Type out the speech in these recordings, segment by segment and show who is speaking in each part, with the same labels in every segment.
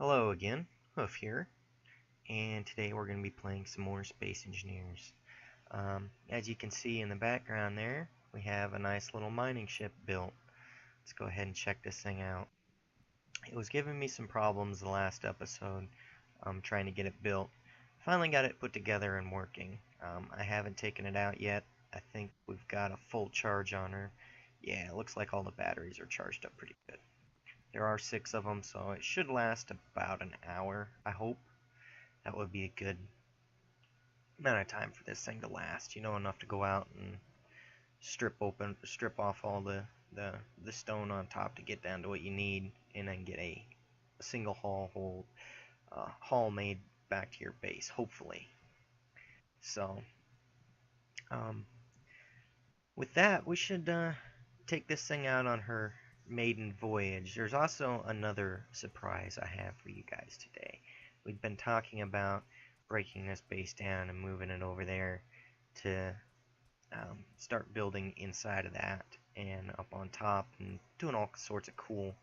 Speaker 1: Hello again, Hoof here, and today we're going to be playing some more Space Engineers. As you can see in the background there, we have a nice little mining ship built. Let's go ahead and check this thing out. It was giving me some problems the last episode, trying to get it built. Finally got it put together and working. I haven't taken it out yet. I think we've got a full charge on her. Yeah, it looks like all the batteries are charged up pretty good. There are 6 of them, so it should last about an hour, I hope. That would be a good amount of time for this thing to last. You know, enough to go out and strip off all the stone on top to get down to what you need, and then get a single haul made back to your base, hopefully. So, um, with that, we should take this thing out on her maiden voyage. There's also another surprise I have for you guys today. We've been talking about breaking this base down and moving it over there to start building inside of that and up on top and doing all sorts of cool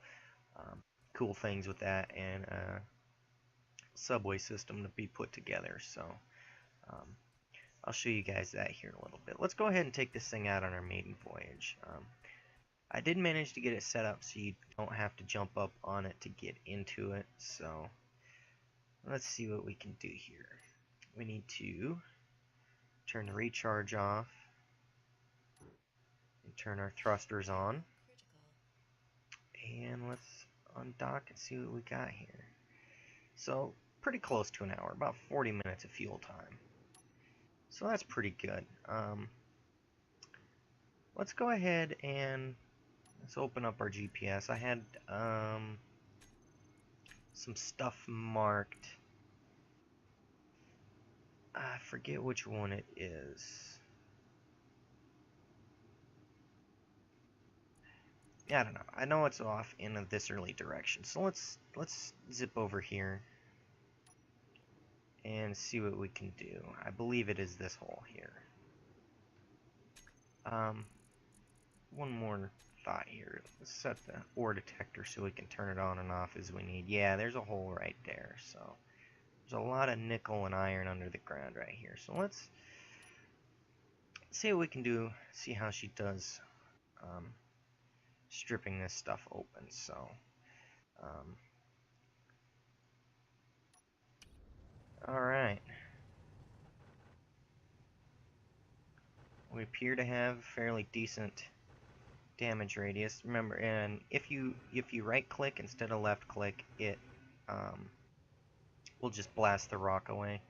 Speaker 1: things with that, and a subway system to be put together. So um, I'll show you guys that here in a little bit. Let's go ahead and take this thing out on our maiden voyage. I did manage to get it set up so you don't have to jump up on it to get into it. So let's see what we can do here. We need to turn the recharge off and turn our thrusters on. And let's undock and see what we got here. So pretty close to an hour, about 40 minutes of fuel time. So that's pretty good. Let's go ahead and let's open up our GPS. I had some stuff marked. I forget which one it is. Yeah, I don't know. I know it's off in a disorderly direction. So let's zip over here and see what we can do. I believe it is this hole here. One more thought here. Let's set the ore detector so we can turn it on and off as we need. Yeah, there's a hole right there. So there's a lot of nickel and iron under the ground right here. So let's see what we can do. See how she does stripping this stuff open. So alright. We appear to have fairly decent damage radius. Remember, and if you right click instead of left click, it will just blast the rock away.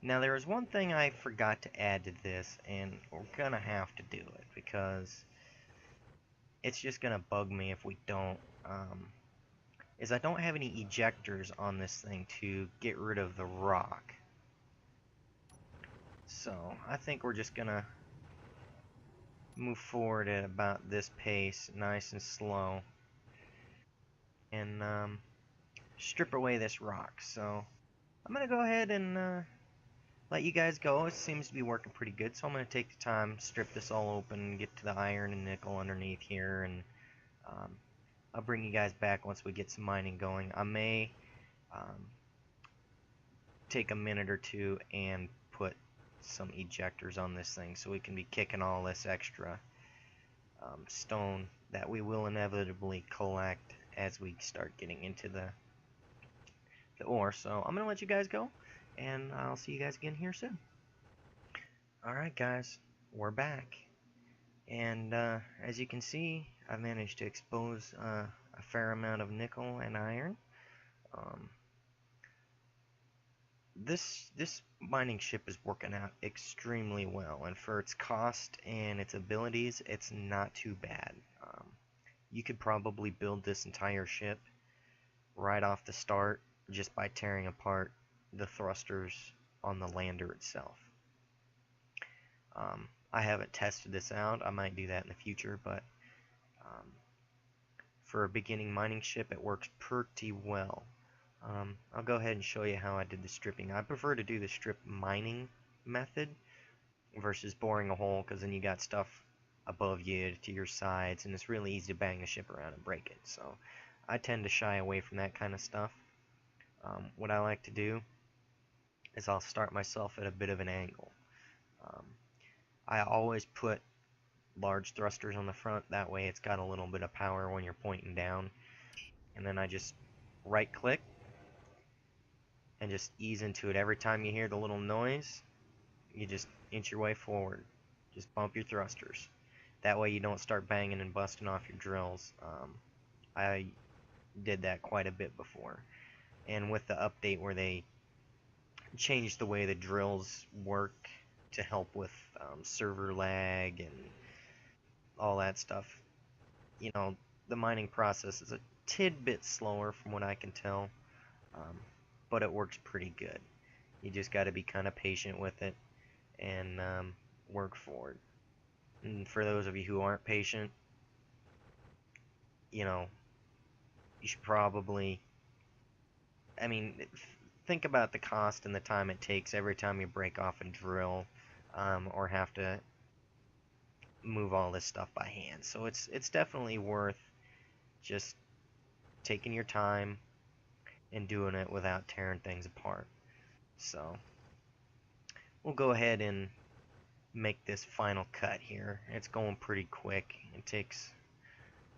Speaker 1: Now there is one thing I forgot to add to this, and we're gonna have to do it because it's just gonna bug me if we don't. Is I don't have any ejectors on this thing to get rid of the rock. So I think we're just gonna move forward at about this pace, nice and slow, and strip away this rock. So I'm gonna go ahead and let you guys go. It seems to be working pretty good, so I'm gonna take the time, strip this all open, get to the iron and nickel underneath here, and I'll bring you guys back once we get some mining going. I may take a minute or two and put some ejectors on this thing so we can be kicking all this extra stone that we will inevitably collect as we start getting into the ore. So I'm gonna let you guys go, and I'll see you guys again here soon. Alright guys, we're back, and as you can see, I've managed to expose a fair amount of nickel and iron. This mining ship is working out extremely well, and for its cost and its abilities, it's not too bad. You could probably build this entire ship right off the start just by tearing apart the thrusters on the lander itself. I haven't tested this out. I might do that in the future, but for a beginning mining ship, it works pretty well. I'll go ahead and show you how I did the stripping. I prefer to do the strip mining method versus boring a hole, because then you got stuff above you to your sides, and it's really easy to bang the ship around and break it. So I tend to shy away from that kind of stuff. What I like to do is I'll start myself at a bit of an angle. Um, I always put large thrusters on the front, that way it's got a little bit of power when you're pointing down. And then I just right click and just ease into it. Every time you hear the little noise, you just inch your way forward. Just bump your thrusters. That way you don't start banging and busting off your drills. I did that quite a bit before. And with the update where they changed the way the drills work to help with server lag and all that stuff, you know, the mining process is a tidbit slower from what I can tell, um, but it works pretty good. You just got to be kind of patient with it and work for it. And for those of you who aren't patient, you know, you should probably, I mean, think about the cost and the time it takes every time you break off and drill, or have to move all this stuff by hand. So it's definitely worth just taking your time and doing it without tearing things apart. So we'll go ahead and make this final cut here. It's going pretty quick. It takes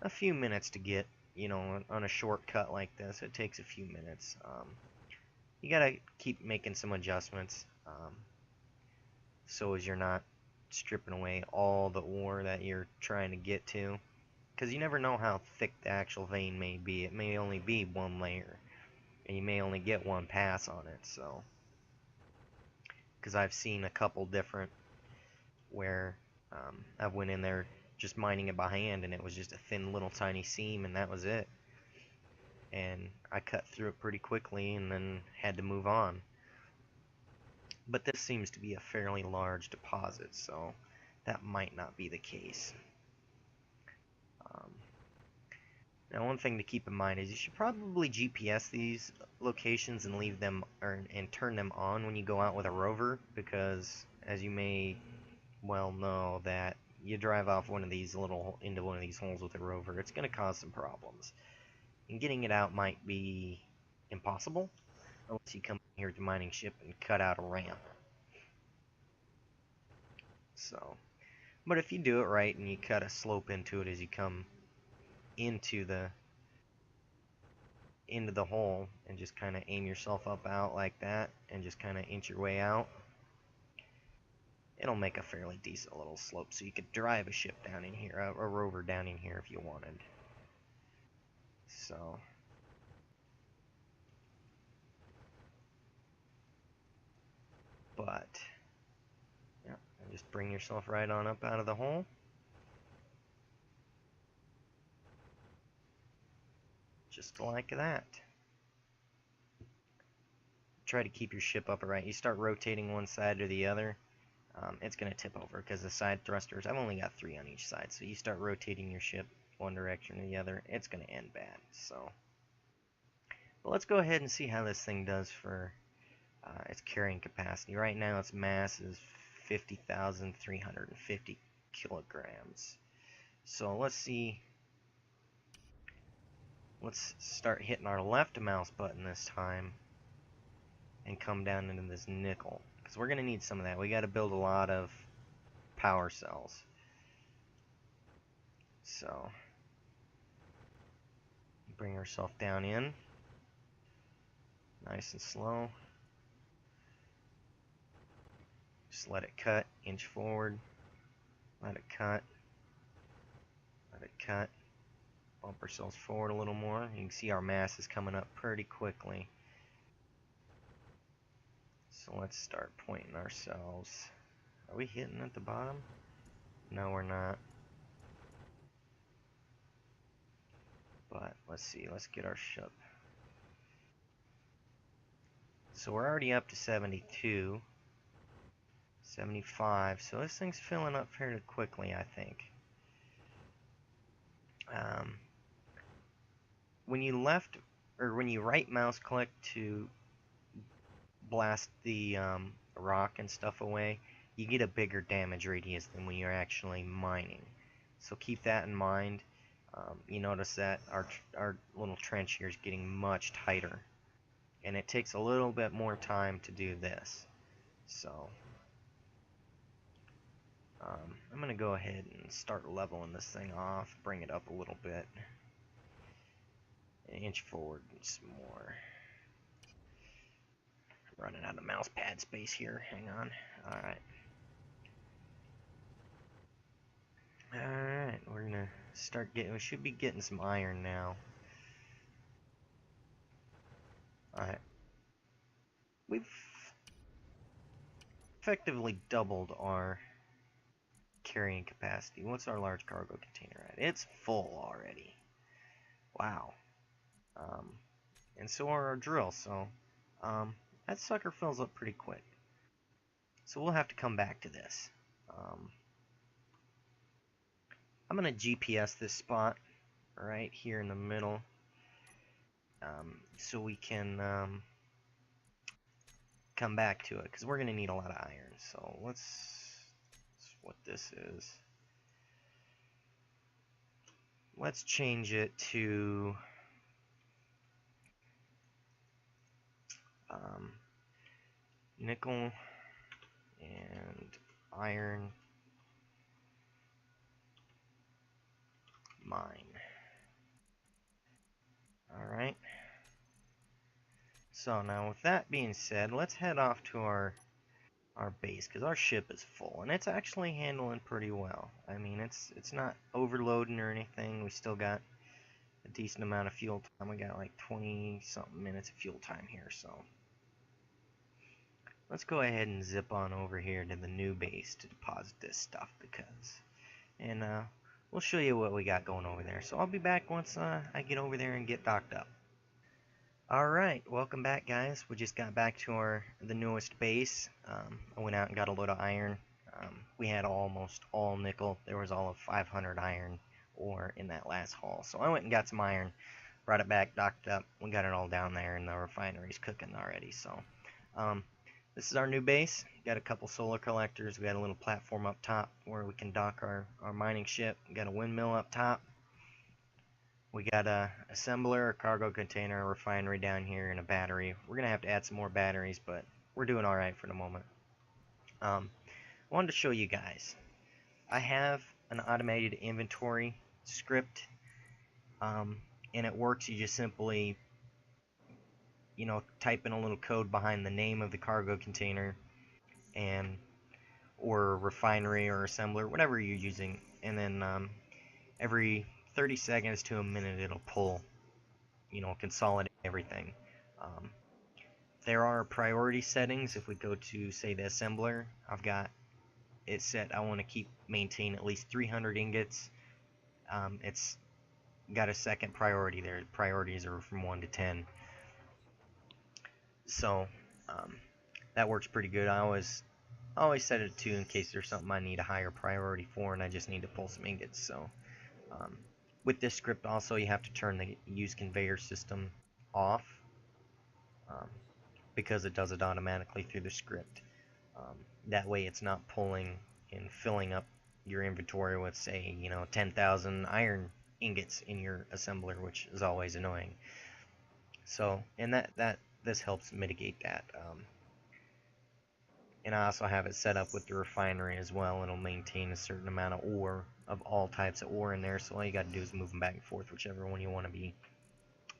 Speaker 1: a few minutes to get, you know, on a short cut like this. It takes a few minutes. You gotta keep making some adjustments, so as you're not stripping away all the ore that you're trying to get to, because you never know how thick the actual vein may be. It may only be one layer, and you may only get one pass on it. So, because I've seen a couple different where I went in there just mining it by hand, and it was just a thin little tiny seam, and that was it. And I cut through it pretty quickly, and then had to move on. But this seems to be a fairly large deposit, so that might not be the case. Now, one thing to keep in mind is you should probably GPS these locations and leave them and turn them on when you go out with a rover, because as you may well know, that you drive off one of these into one of these holes with a rover, it's going to cause some problems, and getting it out might be impossible unless you come here with the mining ship and cut out a ramp. So, but if you do it right and you cut a slope into it as you come into the hole, and just kind of aim yourself up out like that and just kind of inch your way out, it'll make a fairly decent little slope, so you could drive a ship down in here, a rover down in here if you wanted. So but yeah, just bring yourself right on up out of the hole. Just like that. Try to keep your ship upright. You start rotating one side or the other, it's going to tip over, because the side thrusters, I've only got 3 on each side, so you start rotating your ship one direction or the other, it's going to end bad. So, but let's go ahead and see how this thing does for its carrying capacity. Right now its mass is 50,350 kilograms. So let's see. Let's start hitting our left mouse button this time and come down into this nickel, because we're going to need some of that. We got to build a lot of power cells. So bring ourselves down in nice and slow. Just let it cut, inch forward, let it cut, let it cut. Bump ourselves forward a little more. You can see our mass is coming up pretty quickly. So let's start pointing ourselves. Are we hitting at the bottom? No, we're not. But let's see, let's get our ship. So we're already up to 72, 75, so this thing's filling up fairly quickly, I think. When you right mouse click to blast the rock and stuff away, you get a bigger damage radius than when you're actually mining. So keep that in mind. You notice that our little trench here is getting much tighter. and it takes a little bit more time to do this. So I'm gonna go ahead and start leveling this thing off, bring it up a little bit, an inch forward and some more. Running out of mouse pad space here. Hang on. Alright. Alright, we're gonna start getting, we should be getting some iron now. Alright. We've effectively doubled our carrying capacity. What's our large cargo container at? It's full already. Wow. And so are our drills, so that sucker fills up pretty quick. So we'll have to come back to this. I'm going to GPS this spot right here in the middle, so we can come back to it, because we're going to need a lot of iron. So let's what this is. Let's change it to nickel and iron mine. Alright. So now with that being said, let's head off to our base, because our ship is full, and it's actually handling pretty well. I mean, it's not overloading or anything. We still got a decent amount of fuel time. We got like 20 something minutes of fuel time here, so let's go ahead and zip on over here to the new base to deposit this stuff, and we'll show you what we got going over there. So I'll be back once I get over there and get docked up. Alright, welcome back, guys. We just got back to the newest base. I went out and got a load of iron. We had almost all nickel. There was all of 500 iron ore in that last haul. So I went and got some iron, brought it back, docked up. We got it all down there, and the refinery's cooking already. So this is our new base. Got a couple solar collectors. We got a little platform up top where we can dock our mining ship. We got a windmill up top. We got a assembler, a cargo container, a refinery down here, and a battery. We're going to have to add some more batteries, but we're doing alright for the moment. I wanted to show you guys. I have an automated inventory script, and it works. You just simply, type in a little code behind the name of the cargo container, or refinery or assembler, whatever you're using, and then every 30 seconds to a minute it'll pull, consolidate everything. There are priority settings. If we go to, say, the assembler, I've got it set. I want to maintain at least 300 ingots. It's got a second priority there. Priorities are from 1 to 10. So that works pretty good. I always set it to 2 in case there's something I need a higher priority for and I just need to pull some ingots. So with this script also, you have to turn the use conveyor system off, because it does it automatically through the script. That way it's not pulling and filling up your inventory with, say, 10,000 iron ingots in your assembler, which is always annoying. So, and this helps mitigate that. And I also have it set up with the refinery as well. It'll maintain a certain amount of ore, of all types of ore in there, so all you got to do is move them back and forth, whichever one you want to be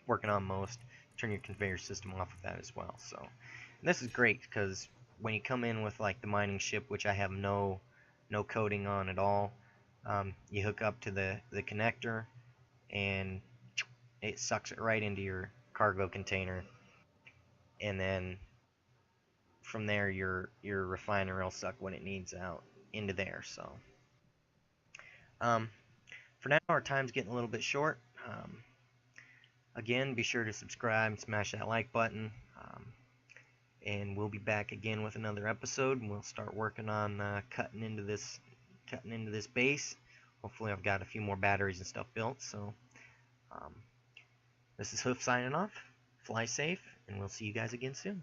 Speaker 1: working on most. Turn your conveyor system off with that as well. So, and this is great because when you come in with like the mining ship, which I have no coating on at all, you hook up to the connector and it sucks it right into your cargo container, and then from there your refiner will suck what it needs out into there. So for now, our time's getting a little bit short. Again, be sure to subscribe, smash that like button, and we'll be back again with another episode, and we'll start working on cutting into this base. Hopefully I've got a few more batteries and stuff built. So this is Hoof signing off. Fly safe, and we'll see you guys again soon.